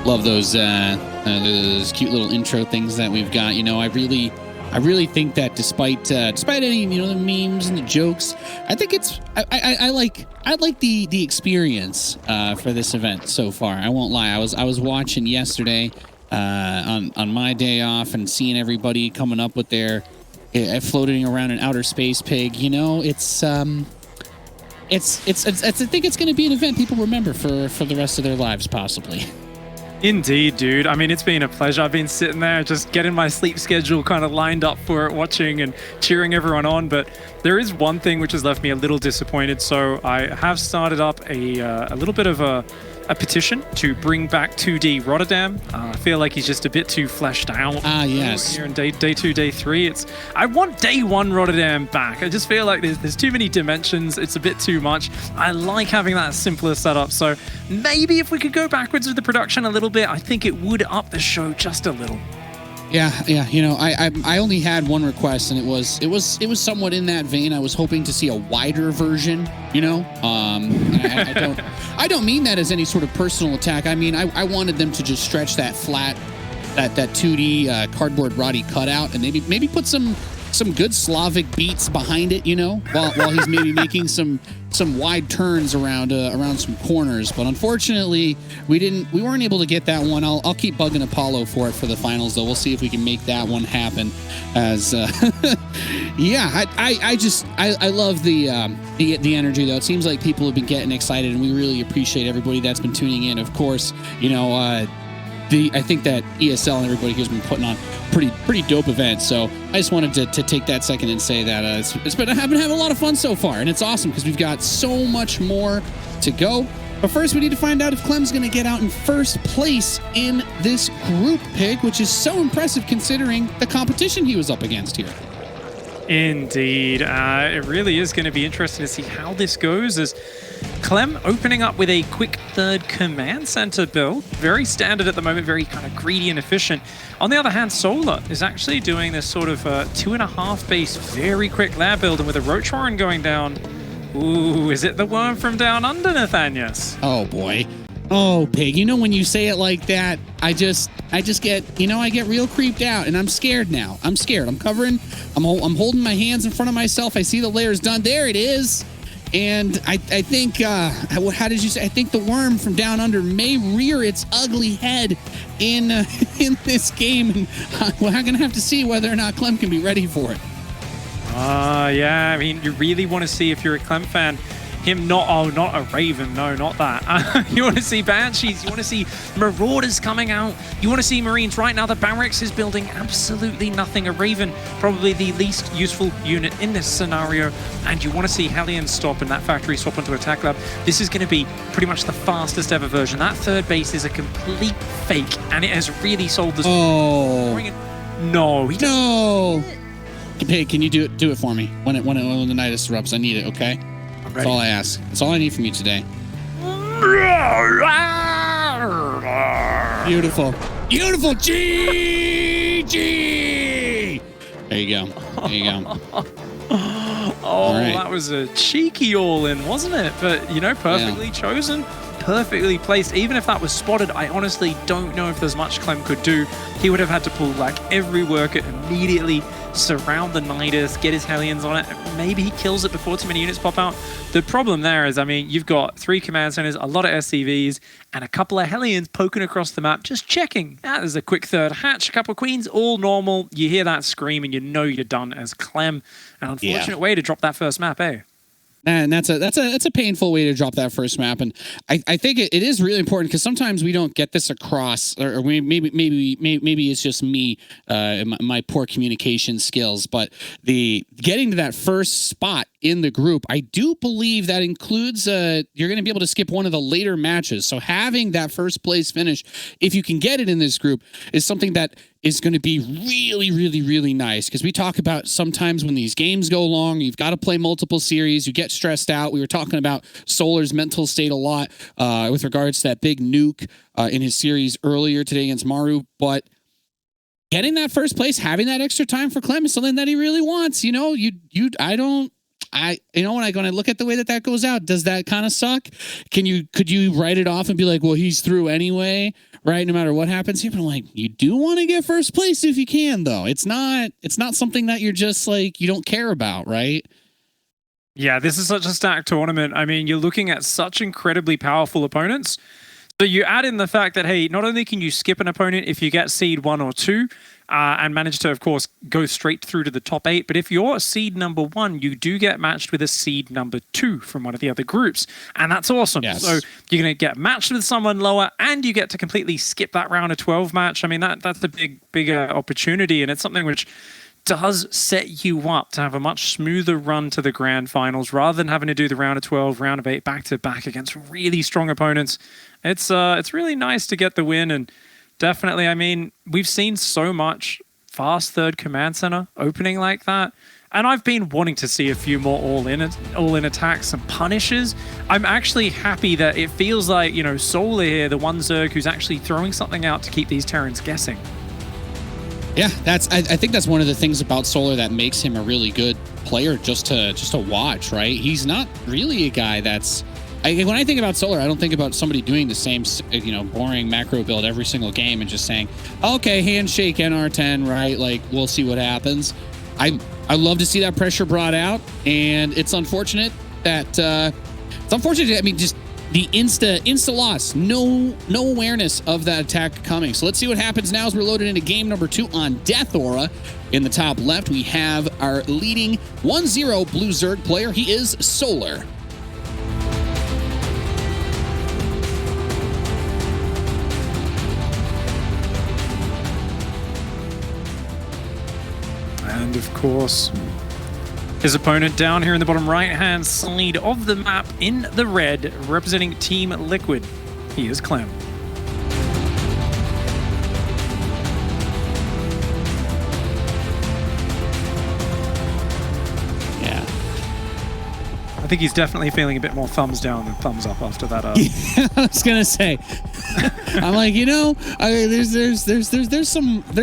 Love those cute little intro things that we've got. You know, I really think that despite any, the memes and the jokes, I think I like the experience for this event so far. I won't lie. I was watching yesterday on my day off and seeing everybody coming up with their floating around in outer space pig. You know, I think it's going to be an event people remember for the rest of their lives, possibly. Indeed, dude. I mean, it's been a pleasure. I've been sitting there just getting my sleep schedule kind of lined up for it, watching and cheering everyone on. But there is one thing which has left me a little disappointed. So I have started up a little bit of a petition to bring back 2D Rotterdam. I feel like he's just a bit too fleshed out. Yes. Here in day 2, day 3. I want day 1 Rotterdam back. I just feel like there's too many dimensions. It's a bit too much. I like having that simpler setup. So maybe if we could go backwards with the production a little bit, I think it would up the show just a little. Yeah. You know, I only had one request, and it was somewhat in that vein. I was hoping to see a wider version. You know, I don't mean that as any sort of personal attack. I mean, I wanted them to just stretch that flat, that 2D cardboard Roddy cutout, and maybe put some good Slavic beats behind it. You know, while he's maybe making some wide turns around some corners. But unfortunately, we weren't able to get that one. I'll keep bugging Apollo for it for the finals, though. We'll see if we can make that one happen. As yeah, I love the energy, though. It seems like people have been getting excited, and we really appreciate everybody that's been tuning in. Of course, you know, I think that ESL and everybody here's been putting on pretty dope events. So I just wanted to take that second and say that it's been having a lot of fun so far, and it's awesome because we've got so much more to go. But first, we need to find out if Clem's going to get out in first place in this group pick, which is so impressive considering the competition he was up against here. Indeed. It really is going to be interesting to see how this goes, as Clem opening up with a quick third command center build. Very standard at the moment, very kind of greedy and efficient. On the other hand, Solar is actually doing this sort of 2.5 base, very quick lab build, and with a Roach Warren going down. Ooh, is it the worm from down under, Nathanias? Oh, boy. Oh, Pig, you know, when you say it like that, I just get, you know, I get real creeped out, and I'm scared now. I'm scared. I'm holding my hands in front of myself. I see the layers done. There it is. And I think, how did you say? I think the worm from down under may rear its ugly head in this game. And we're going to have to see whether or not Clem can be ready for it. Yeah, I mean, you really want to see, if you're a Clem fan, him not a Raven, no, not that. You want to see Banshees, you want to see Marauders coming out, you want to see Marines. Right now the Barracks is building absolutely nothing. A Raven, probably the least useful unit in this scenario, and you want to see Hellions stop and that factory swap onto Attack Lab. This is going to be pretty much the fastest ever version. That third base is a complete fake, and it has really sold this. Oh. No. Hey, can you do it for me when the night disrupts? I need it, okay? That's all I ask. That's all I need from you today. Beautiful. Beautiful. GG. There you go. Right. That was a cheeky all-in, wasn't it? But, you know, perfectly chosen, perfectly placed. Even if that was spotted, I honestly don't know if there's much Clem could do. He would have had to pull, like, every worker immediately, surround the Nidus, get his Hellions on it, and maybe he kills it before too many units pop out. The problem there is, I mean, you've got 3 command centers, a lot of SCVs, and a couple of Hellions poking across the map, just checking. There's a quick third hatch, a couple of queens, all normal. You hear that scream and you know you're done as Clem. An unfortunate way to drop that first map, eh? And that's a painful way to drop that first map, and I think it is really important because sometimes we don't get this across, or maybe it's just me, my poor communication skills. But the getting to that first spot in the group, I do believe that includes you're going to be able to skip one of the later matches. So having that first place finish, if you can get it in this group, is something that is going to be really, really, really nice, because we talk about sometimes when these games go long, you've got to play multiple series, you get stressed out. We were talking about Solar's mental state a lot with regards to that big nuke in his series earlier today against Maru, but getting that first place, having that extra time for Clem is something that he really wants. You know, when I look at the way that goes out, does that kind of suck? Could you write it off and be like, well, he's through anyway, right? No matter what happens here. But I'm like, you do want to get first place if you can, though. It's not something that you're just like, you don't care about, right? Yeah, this is such a stacked tournament. I mean, you're looking at such incredibly powerful opponents. So you add in the fact that, hey, not only can you skip an opponent if you get seed 1 or 2 and manage to, of course, go straight through to the top 8, but if you're seed number 1, you do get matched with a seed number 2 from one of the other groups. And that's awesome. Yes. So you're going to get matched with someone lower and you get to completely skip that round of 12 match. I mean, that's a bigger opportunity, and it's something which does set you up to have a much smoother run to the grand finals rather than having to do the round of 12, round of 8 back to back against really strong opponents. It's really nice to get the win, and definitely, I mean, we've seen so much fast third command center opening like that, and I've been wanting to see a few more all-in attacks and punishes. I'm actually happy that it feels like, you know, Solar here, the one Zerg who's actually throwing something out to keep these Terrans guessing. Yeah, I think that's one of the things about Solar that makes him a really good player just to watch, right? He's not really a guy that's... when I think about Solar, I don't think about somebody doing the same, you know, boring macro build every single game and just saying, okay, handshake NR10, right? Like, we'll see what happens. I love to see that pressure brought out, and it's unfortunate that... I mean, just the insta loss. No awareness of that attack coming. So let's see what happens now as we're loaded into game number 2 on Death Aura. In the top left, we have our leading 1-0 Blue Zerg player. He is Solar. And of course, his opponent down here in the bottom right-hand side of the map in the red, representing Team Liquid. He is Clem. Yeah. I think he's definitely feeling a bit more thumbs down than thumbs up after that. Yeah, I was gonna say. I'm like, you know, there's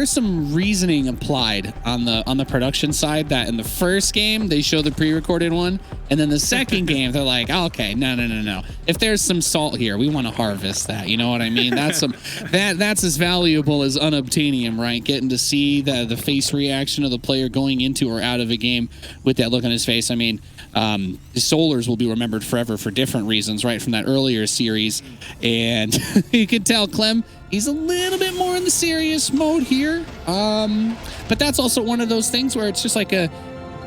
some reasoning applied on the production side that in the first game they show the pre-recorded one, and then the second game they're like, oh, okay, no. If there's some salt here, we want to harvest that. You know what I mean? That's that's as valuable as unobtainium, right? Getting to see the face reaction of the player going into or out of a game with that look on his face. I mean, the Solars will be remembered forever for different reasons, right? From that earlier series, and you can tell Clem, he's a little bit more in the serious mode here. But that's also one of those things where it's just like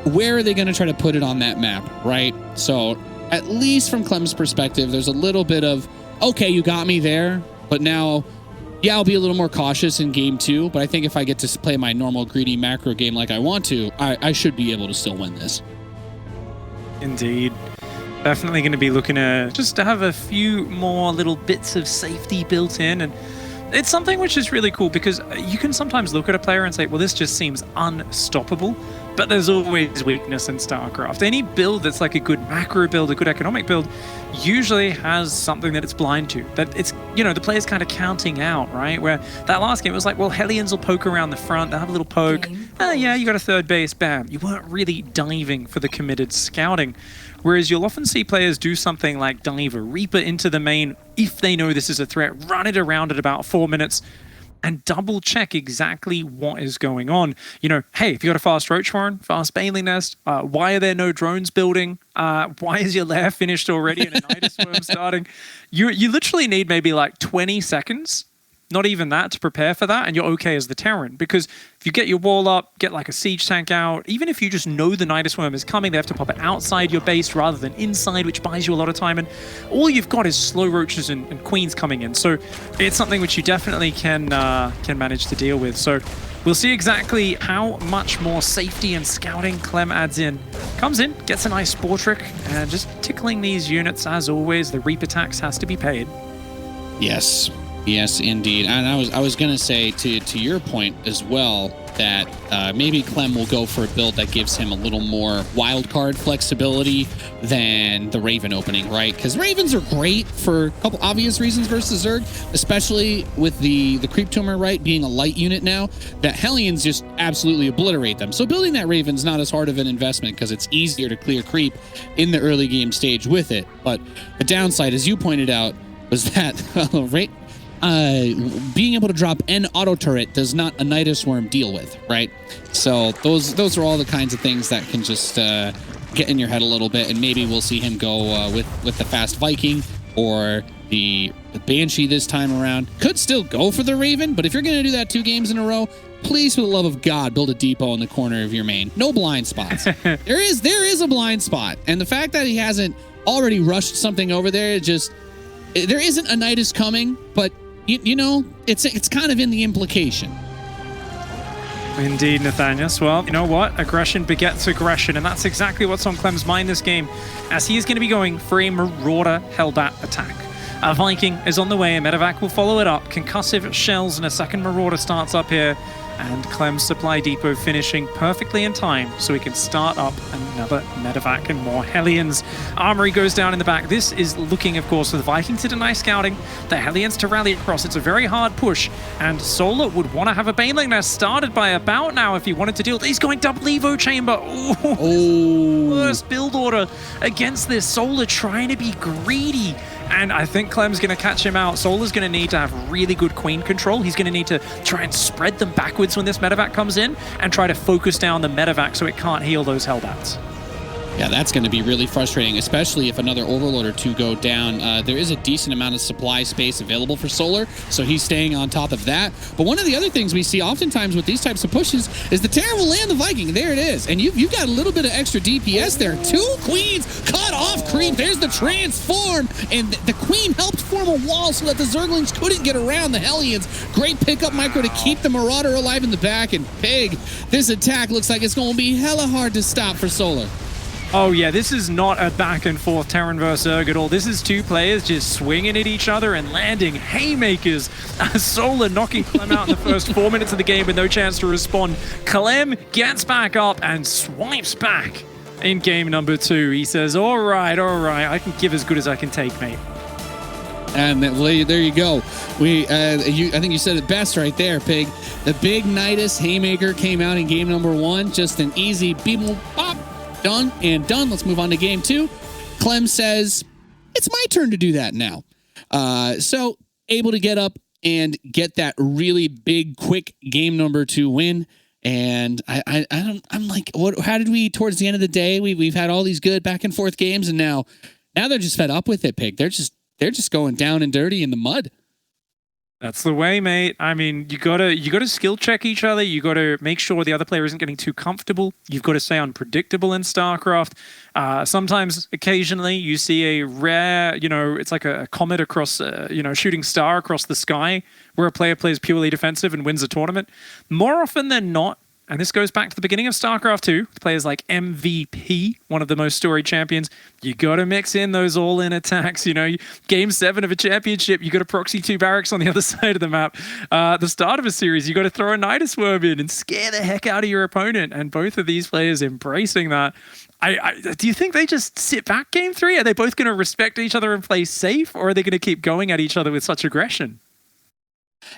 where are they going to try to put it on that map, right? So at least from Clem's perspective, there's a little bit of, okay, you got me there, but now, yeah, I'll be a little more cautious in game 2. But I think if I get to play my normal greedy macro game like I want to, I should be able to still win this. Indeed. Definitely going to be looking to have a few more little bits of safety built in, and it's something which is really cool because you can sometimes look at a player and say, well, this just seems unstoppable, but there's always weakness in StarCraft. Any build that's like a good macro build, a good economic build, usually has something that it's blind to, that it's, you know, the player's kind of counting out, right? Where that last game, it was like, well, Hellions will poke around the front, they'll have a little poke. Oh, yeah, you got a third base, bam. You weren't really diving for the committed scouting. Whereas you'll often see players do something like dive a Reaper into the main if they know this is a threat, run it around at about 4 minutes, and double check exactly what is going on. You know, hey, if you got a fast Roach Warren, fast Baneling Nest, why are there no drones building? Why is your lair finished already and a Nidus Worm starting? You literally need maybe like 20 seconds, not even that, to prepare for that, and you're okay as the Terran. Because if you get your wall up, get like a siege tank out, even if you just know the Nidus Worm is coming, they have to pop it outside your base rather than inside, which buys you a lot of time, and all you've got is slow roaches and queens coming in. So it's something which you definitely can manage to deal with. So we'll see exactly how much more safety and scouting Clem adds in. Comes in, gets a nice Spore Trick, and just tickling these units as always. The Reaper tax has to be paid. Yes. Yes, indeed. And I was gonna say to your point as well that maybe Clem will go for a build that gives him a little more wildcard flexibility than the Raven opening, right? Because Ravens are great for a couple obvious reasons versus Zerg, especially with the creep tumor, right, being a light unit now, that Hellions just absolutely obliterate them. So building that Raven's not as hard of an investment because it's easier to clear creep in the early game stage with it. But the downside, as you pointed out, was that being able to drop an auto turret does not a Nidus Worm deal with, right? So those are all the kinds of things that can just get in your head a little bit, and maybe we'll see him go with the fast Viking or the Banshee this time around. Could still go for the Raven, but if you're going to do that 2 games in a row, please, for the love of God, build a depot in the corner of your main. No blind spots. There is a blind spot, and the fact that he hasn't already rushed something over there, there isn't a Nidus coming, but you know, it's kind of in the implication. Indeed, Nathanius. Well, you know what? Aggression begets aggression, and that's exactly what's on Clem's mind this game, as he is going to be going for a Marauder Hellbat attack. A Viking is on the way, a Medevac will follow it up, concussive shells, and a second Marauder starts up here, and Clem's supply depot finishing perfectly in time so he can start up another Medevac and more Hellions. Armory goes down in the back. This is looking, of course, for the Vikings to deny scouting, the Hellions to rally across. It's a very hard push, and Solar would want to have a Baneling nest started by about now if he wanted to deal. He's going double Evo Chamber. Ooh. First build order against this. Solar trying to be greedy, and I think Clem's going to catch him out. Solar's going to need to have really good queen control. He's going to need to try and spread them backwards when this Medevac comes in and try to focus down the Medevac so it can't heal those Hellbats. Yeah, that's going to be really frustrating, especially if another Overlord or 2 go down. There is a decent amount of supply space available for Solar, so he's staying on top of that. But one of the other things we see oftentimes with these types of pushes is the Terran will land the Viking. There it is. And you've got a little bit of extra DPS there. 2 queens cut off creep. There's the transform. And the queen helped form a wall so that the Zerglings couldn't get around the Hellions. Great pickup micro to keep the Marauder alive in the back. And Pig, this attack looks like it's going to be hella hard to stop for Solar. Oh yeah, this is not a back and forth Terran versus Zerg at all. This is 2 players just swinging at each other and landing haymakers. Solar knocking Clem out in the first 4 minutes of the game with no chance to respond. Clem gets back up and swipes back in game number 2. He says, all right, I can give as good as I can take, mate. And there you go. I think you said it best right there, Pig. The big Nidus haymaker came out in game number 1. Just an easy beep, pop. Done and done. Let's move on to game 2. Clem says, it's my turn to do that now. So able to get up and get that really big, quick game number 2 win. And I'm like, what? How did we, towards the end of the day, we've had all these good back and forth games, and now they're just fed up with it, Pig. They're just going down and dirty in the mud. That's the way, mate. I mean, you gotta skill check each other. You gotta make sure the other player isn't getting too comfortable. You've got to stay unpredictable in StarCraft. Sometimes, occasionally, you see a rare, it's like a comet across, shooting star across the sky, where a player plays purely defensive and wins a tournament. More often than not, and this goes back to the beginning of StarCraft 2, players like MVP, one of the most storied champions, you got to mix in those all-in attacks. Game 7 of a championship, you got to proxy 2 barracks on the other side of the map. The start of a series, you got to throw a Nidus Worm in and scare the heck out of your opponent. And both of these players embracing that. Do you think they just sit back game 3? Are they both going to respect each other and play safe, or are they going to keep going at each other with such aggression?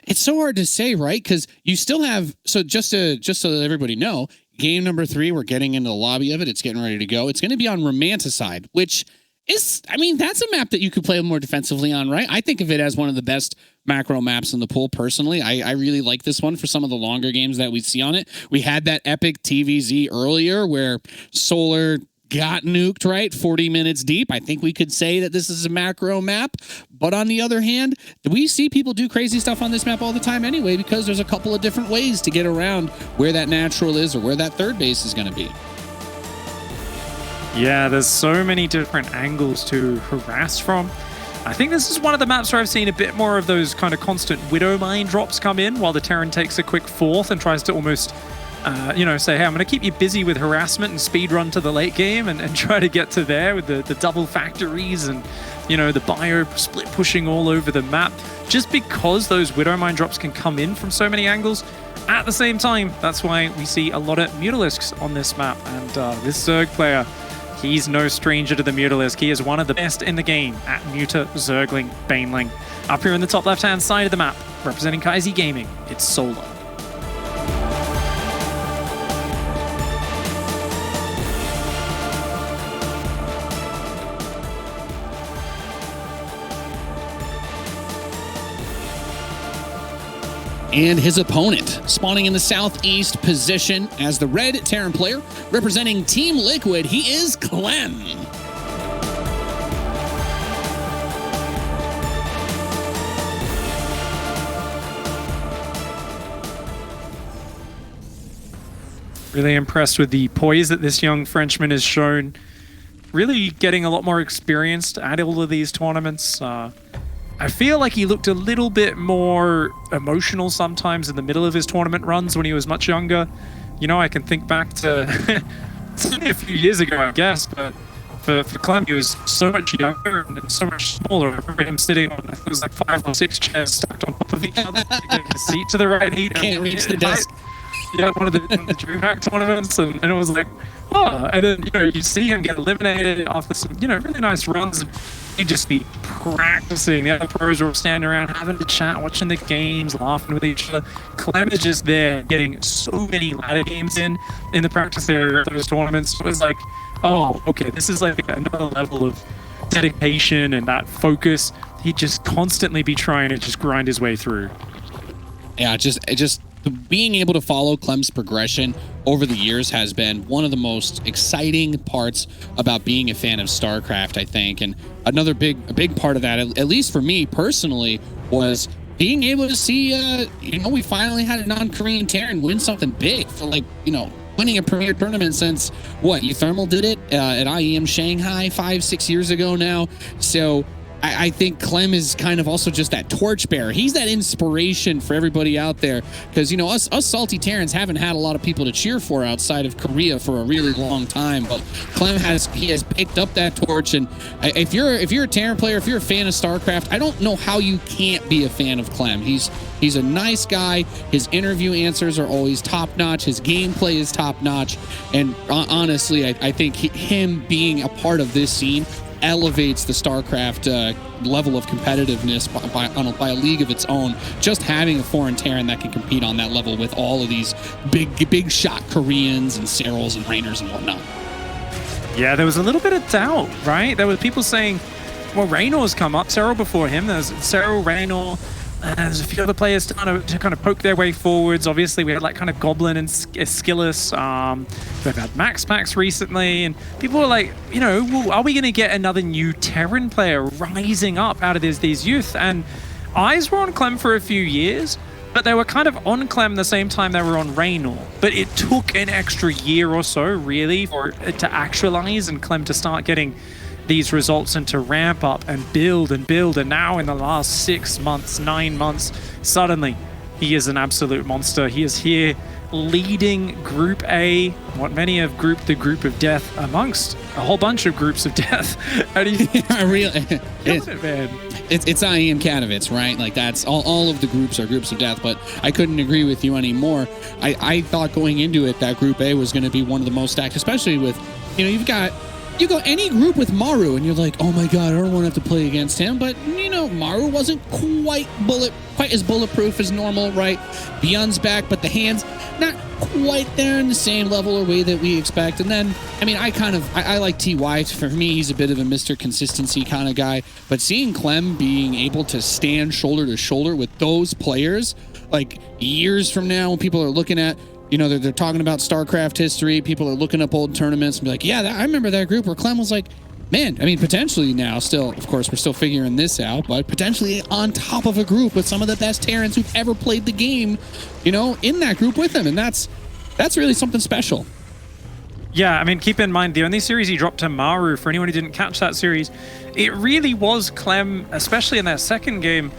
It's so hard to say, right? Because you still have, so just so that everybody know, game number 3, we're getting into the lobby of it. It's getting ready to go. It's going to be on Romanticide, which is, that's a map that you could play more defensively on, right? I think of it as one of the best macro maps in the pool, personally. I really like this one for some of the longer games that we see on it. We had that epic TVZ earlier where Solar got nuked, right? 40 minutes deep. I think we could say that this is a macro map. But on the other hand, we see people do crazy stuff on this map all the time anyway, because there's a couple of different ways to get around where that natural is or where that third base is going to be. Yeah, there's so many different angles to harass from. I think this is one of the maps where I've seen a bit more of those kind of constant Widow Mine drops come in, while the Terran takes a quick 4th and tries to almost say, hey, I'm going to keep you busy with harassment and speed run to the late game and try to get to there with the double factories and, the bio split pushing all over the map. just because those Widow Mine drops can come in from so many angles. At the same time, that's why we see a lot of Mutalisks on this map. And this Zerg player, he's no stranger to the Mutalisk. He is one of the best in the game at Muta, Zergling, Baneling. Up here in the top left-hand side of the map, representing Kaizi Gaming, it's Solo. And his opponent, spawning in the southeast position as the red Terran player, representing Team Liquid, he is Clem. Really impressed with the poise that this young Frenchman has shown. Really getting a lot more experienced at all of these tournaments. I feel like he looked a little bit more emotional sometimes in the middle of his tournament runs when he was much younger. You know, I can think back to it's only a few years ago, I guess, but for Clem, he was so much younger and so much smaller. I remember him sitting on, I think it was like 5 or 6 chairs stacked on top of each other, getting a seat to the right. He can't reach the desk. Yeah, one of the DreamHack tournaments, and it was like, oh, and then, you know, you see him get eliminated after some, you know, really nice runs. He'd just be practicing. The other pros were standing around having a chat, watching the games, laughing with each other. Clem is just there getting so many ladder games in the practice area of those tournaments. It was like, oh, okay, this is like another level of dedication and that focus. He'd just constantly be trying to just grind his way through. Yeah, just being able to follow Clem's progression over the years has been one of the most exciting parts about being a fan of StarCraft, I think. And another big part of that, at least for me personally, was being able to see, you know, we finally had a non-Korean Terran win something big for, like, you know, winning a premier tournament since, what, Euthermal did it at IEM Shanghai 5-6 years ago now. So I think Clem is kind of also just that torchbearer. He's that inspiration for everybody out there, because, you know, us salty Terrans haven't had a lot of people to cheer for outside of Korea for a really long time. But Clem has picked up that torch, and if you're a Terran player, if you're a fan of StarCraft, I don't know how you can't be a fan of Clem. He's a nice guy. His interview answers are always top notch. His gameplay is top notch, and honestly, I think him being a part of this scene elevates the StarCraft level of competitiveness by a league of its own. Just having a foreign Terran that can compete on that level with all of these big shot Koreans and Serals and Rainers and whatnot. Yeah, there was a little bit of doubt, right? There were people saying, well, Raynor's come up, Serral before him. There's Serral, Raynor. There's a few other players to kind of poke their way forwards. Obviously, we had like kind of Goblin and Skillus. We've had Max recently, and people were like, you know, well, are we going to get another new Terran player rising up out of these youth? And eyes were on Clem for a few years, but they were kind of on Clem the same time they were on Raynor. But it took an extra year or so, really, for it to actualize and Clem to start getting these results and to ramp up and build, and now in the last 6 months, 9 months, suddenly he is an absolute monster. He is here leading Group A, what many have grouped the Group of Death amongst a whole bunch of groups of death. How do you It's IEM Katowice, right? Like, that's all of the groups are groups of death, but I couldn't agree with you anymore. I thought going into it that Group A was going to be one of the most stacked, especially with, you know, you go any group with Maru and you're like, oh my god, I don't want to have to play against him. But, you know, Maru wasn't quite as bulletproof as normal, right? Beyond's back, but the hands not quite there in the same level or way that we expect. And then, I mean, I like TY. For me, he's a bit of a Mr. Consistency kind of guy. But seeing Clem being able to stand shoulder to shoulder with those players, like years from now when people are looking at, you know, they're talking about StarCraft history. People are looking up old tournaments and be like, yeah, I remember that group where Clem was like, man, I mean, potentially now still, of course, we're still figuring this out, but potentially on top of a group with some of the best Terrans who've ever played the game, you know, in that group with him. And that's really something special. Yeah, I mean, keep in mind, the only series he dropped to Maru, for anyone who didn't catch that series, it really was Clem, especially in that second game,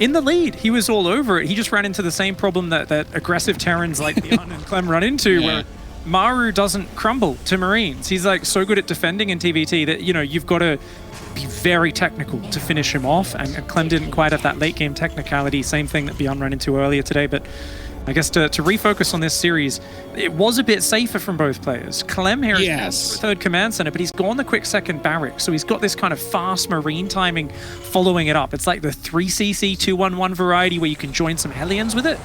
in the lead. He was all over it. He just ran into the same problem that aggressive Terrans like Leon and Clem run into, where Maru doesn't crumble to Marines. He's like so good at defending in TVT that, you know, you've got to be very technical to finish him off, and Clem didn't quite have that late game technicality, same thing that Beyond ran into earlier today. But I guess to refocus on this series, it was a bit safer from both players. Clem here is third command center, but he's gone the quick second barrack, so he's got this kind of fast marine timing following it up. It's like the 3cc 211 variety where you can join some Hellions with it.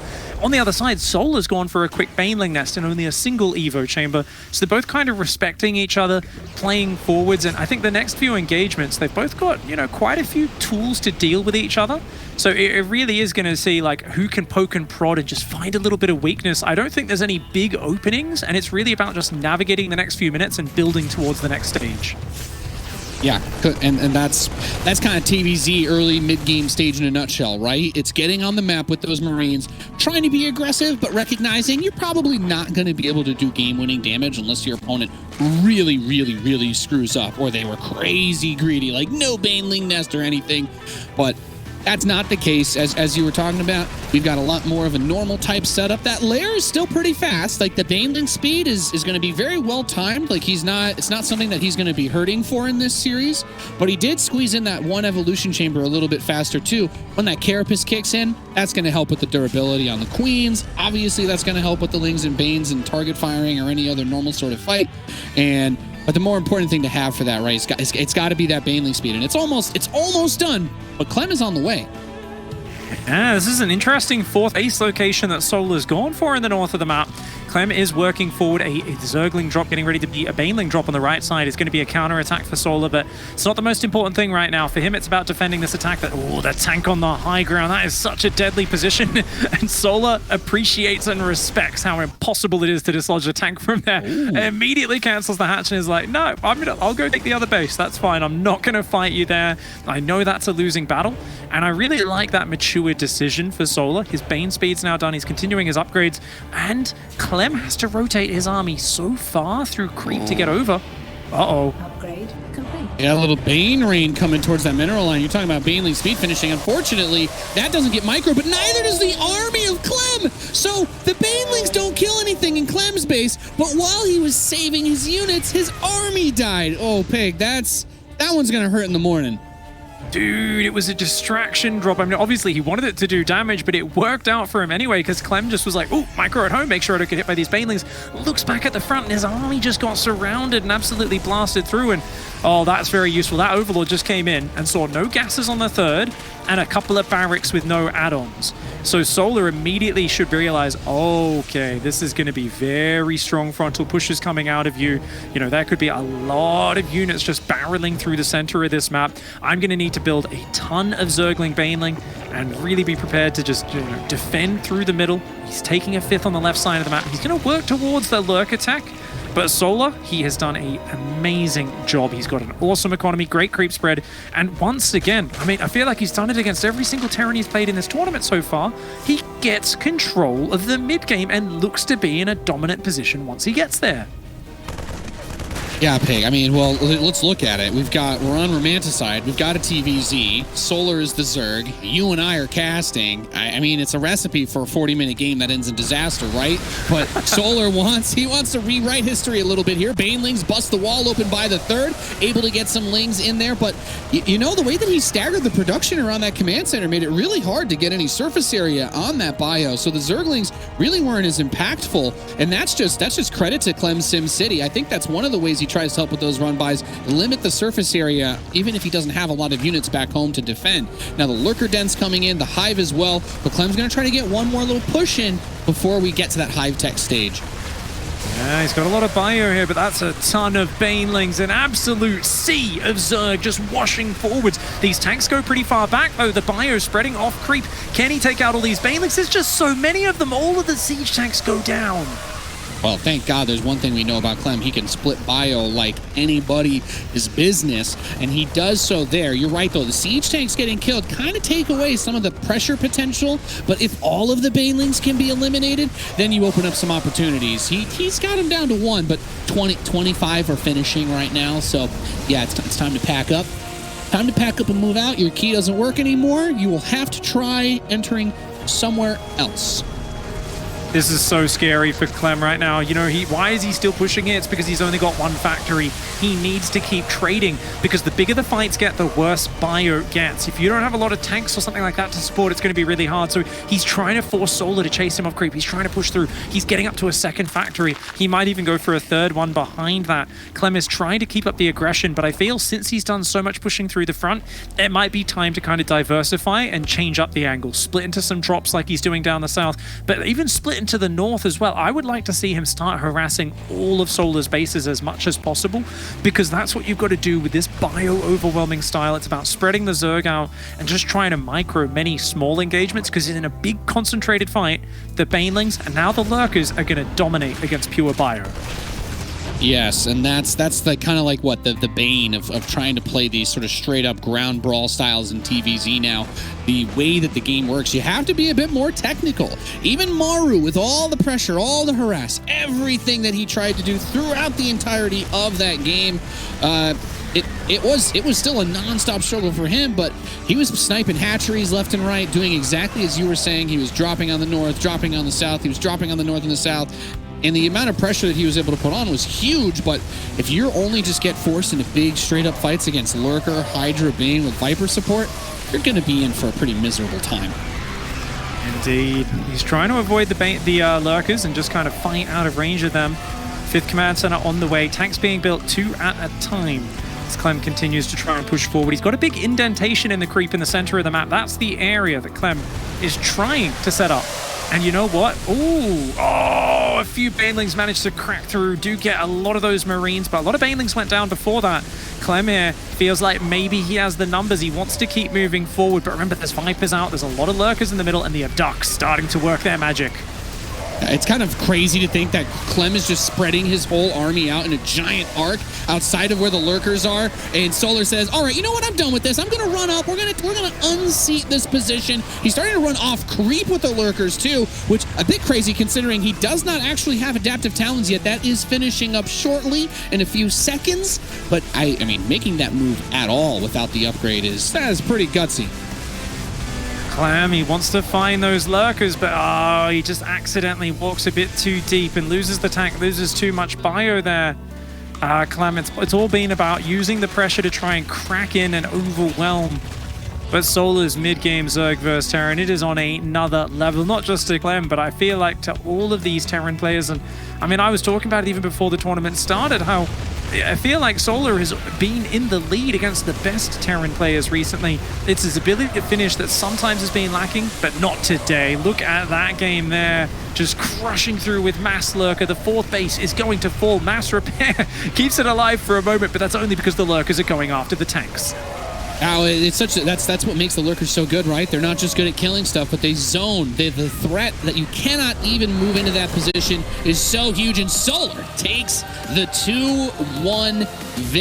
On the other side, Solar's gone for a quick Baneling nest and only a single Evo chamber, so they're both kind of respecting each other, playing forwards, and I think the next few engagements, they've both got, you know, quite a few tools to deal with each other. So it really is going to see like who can poke and prod and just find a little bit of weakness. I don't think there's any big openings, and it's really about just navigating the next few minutes and building towards the next stage. Yeah, and that's kind of TVZ early mid-game stage in a nutshell, right? It's getting on the map with those Marines, trying to be aggressive, but recognizing you're probably not going to be able to do game-winning damage unless your opponent really, really, really screws up, or they were crazy greedy, like no Baneling nest or anything. But that's not the case, as you were talking about. We've got a lot more of a normal type setup. That lair is still pretty fast. Like the Baneling speed is going to be very well timed. Like it's not something that he's going to be hurting for in this series, but he did squeeze in that one evolution chamber a little bit faster too. When that Carapace kicks in, that's going to help with the durability on the Queens. Obviously, that's going to help with the Lings and Banes and target firing or any other normal sort of fight. But the more important thing to have for that, right, it's got to be that Baneling speed, and it's almost done. But Clem is on the way. Yeah, this is an interesting fourth base location that Solar's gone for in the north of the map. Clem is working forward a Zergling drop, getting ready to be a Baneling drop on the right side. It's going to be a counter-attack for Solar, but it's not the most important thing right now. For him, it's about defending this attack. The tank on the high ground, that is such a deadly position. And Solar appreciates and respects how impossible it is to dislodge a tank from there. Immediately cancels the hatch and is like, no, I'll go take the other base. That's fine. I'm not going to fight you there. I know that's a losing battle. And I really like that mature decision for Solar. His Bane speed's now done. He's continuing his upgrades. And Clem has to rotate his army so far through creep to get over. Uh-oh. Upgrade complete. Yeah, a little Bane rain coming towards that mineral line. You're talking about Baneling speed finishing. Unfortunately, that doesn't get micro, but neither does the army of Clem. So the Banelings don't kill anything in Clem's base, but while he was saving his units, his army died. Oh, Pig, that one's going to hurt in the morning. Dude, it was a distraction drop. I mean, obviously he wanted it to do damage, but it worked out for him anyway, because Clem just was like, oh, micro at home, make sure I don't get hit by these Banelings. Looks back at the front, and his army just got surrounded and absolutely blasted through, and oh, that's very useful. That Overlord just came in and saw no gases on the third, and a couple of barracks with no add-ons. So Solar immediately should realize, okay, this is going to be very strong frontal pushes coming out of you. You know, there could be a lot of units just barreling through the center of this map. I'm going to need to build a ton of Zergling Baneling and really be prepared to just, you know, defend through the middle. He's taking a fifth on the left side of the map. He's going to work towards the lurk attack. But Solar, he has done an amazing job. He's got an awesome economy, great creep spread, and once again, I mean, I feel like he's done it against every single Terran he's played in this tournament so far. He gets control of the mid-game and looks to be in a dominant position once he gets there. Yeah, Pig. I mean, well, let's look at it. We're on Romanticide. We've got a TVZ. Solar is the Zerg. You and I are casting. I mean, it's a recipe for a 40-minute game that ends in disaster, right? But Solar wants to rewrite history a little bit here. Banelings bust the wall open by the third, able to get some Lings in there. But, you know, the way that he staggered the production around that command center made it really hard to get any surface area on that bio. So the Zerglings really weren't as impactful. And that's just credit to Clem Sim City. I think that's one of the ways he tries to help with those run bys, limit the surface area, even if he doesn't have a lot of units back home to defend. Now the Lurker Den's coming in, the Hive as well, but Clem's going to try to get one more little push in before we get to that Hive Tech stage. Yeah, he's got a lot of bio here, but that's a ton of Banelings, an absolute sea of Zerg just washing forwards. These tanks go pretty far back, though. The bio spreading off creep. Can he take out all these Banelings? There's just so many of them. All of the siege tanks go down. Well, thank God there's one thing we know about Clem. He can split bio like anybody is business, and he does so there. You're right, though. The siege tanks getting killed kind of take away some of the pressure potential, but if all of the Banelings can be eliminated, then you open up some opportunities. He's got him down to one, but 25 are finishing right now, so yeah, it's time to pack up. Time to pack up and move out. Your key doesn't work anymore. You will have to try entering somewhere else. This is so scary for Clem right now. You know, why is he still pushing it? It's because he's only got one factory. He needs to keep trading because the bigger the fights get, the worse bio gets. If you don't have a lot of tanks or something like that to support, it's going to be really hard. So he's trying to force Solar to chase him off creep. He's trying to push through. He's getting up to a second factory. He might even go for a third one behind that. Clem is trying to keep up the aggression, but I feel since he's done so much pushing through the front, it might be time to kind of diversify and change up the angle. Split into some drops like he's doing down the south, but even split into the north as well. I would like to see him start harassing all of Solar's bases as much as possible, because that's what you've got to do with this bio-overwhelming style. It's about spreading the Zerg out and just trying to micro many small engagements, because in a big concentrated fight, the Banelings and now the Lurkers are going to dominate against pure bio. Yes, and that's the kind of like what the bane of trying to play these sort of straight up ground brawl styles in TVZ now. The way that the game works, you have to be a bit more technical. Even Maru, with all the pressure, all the harass, everything that he tried to do throughout the entirety of that game, it was still a non-stop struggle for him, but he was sniping hatcheries left and right, doing exactly as you were saying. He was dropping on the north, dropping on the south. He was dropping on the north and the south. And the amount of pressure that he was able to put on was huge, but if you're only just get forced into big straight-up fights against Lurker, Hydra, Bane with Viper support, you're going to be in for a pretty miserable time. Indeed. He's trying to avoid the Lurkers and just kind of fight out of range of them. 5th Command Center on the way. Tanks being built 2 at a time. As Clem continues to try and push forward. He's got a big indentation in the creep in the center of the map. That's the area that Clem is trying to set up. And you know what? Ooh, a few Banelings managed to crack through. Do get a lot of those Marines, but a lot of Banelings went down before that. Clem here feels like maybe he has the numbers. He wants to keep moving forward, but remember, there's Vipers out. There's a lot of Lurkers in the middle, and the Abducts starting to work their magic. It's kind of crazy to think that Clem is just spreading his whole army out in a giant arc outside of where the Lurkers are, and Solar says, all right, you know what, I'm done with this. I'm going to run up. We're going to unseat this position. He's starting to run off creep with the Lurkers too, which a bit crazy considering he does not actually have adaptive talons yet. That is finishing up shortly in a few seconds, but I mean, making that move at all without the upgrade is pretty gutsy. Clem, he wants to find those Lurkers, but he just accidentally walks a bit too deep and loses the tank, loses too much bio there. Clem, it's all been about using the pressure to try and crack in and overwhelm. But Solar's mid-game Zerg versus Terran, it is on another level, not just to Clem, but I feel like to all of these Terran players. And I mean, I was talking about it even before the tournament started, how I feel like Solar has been in the lead against the best Terran players recently. It's his ability to finish that sometimes has been lacking, but not today. Look at that game there, just crushing through with Mass Lurker. The 4th base is going to fall. Mass Repair keeps it alive for a moment, but that's only because the Lurkers are going after the tanks. Now, it's that's what makes the Lurkers so good, right? They're not just good at killing stuff, but they zone. The threat that you cannot even move into that position is so huge, and Solar takes the 2-1 victory.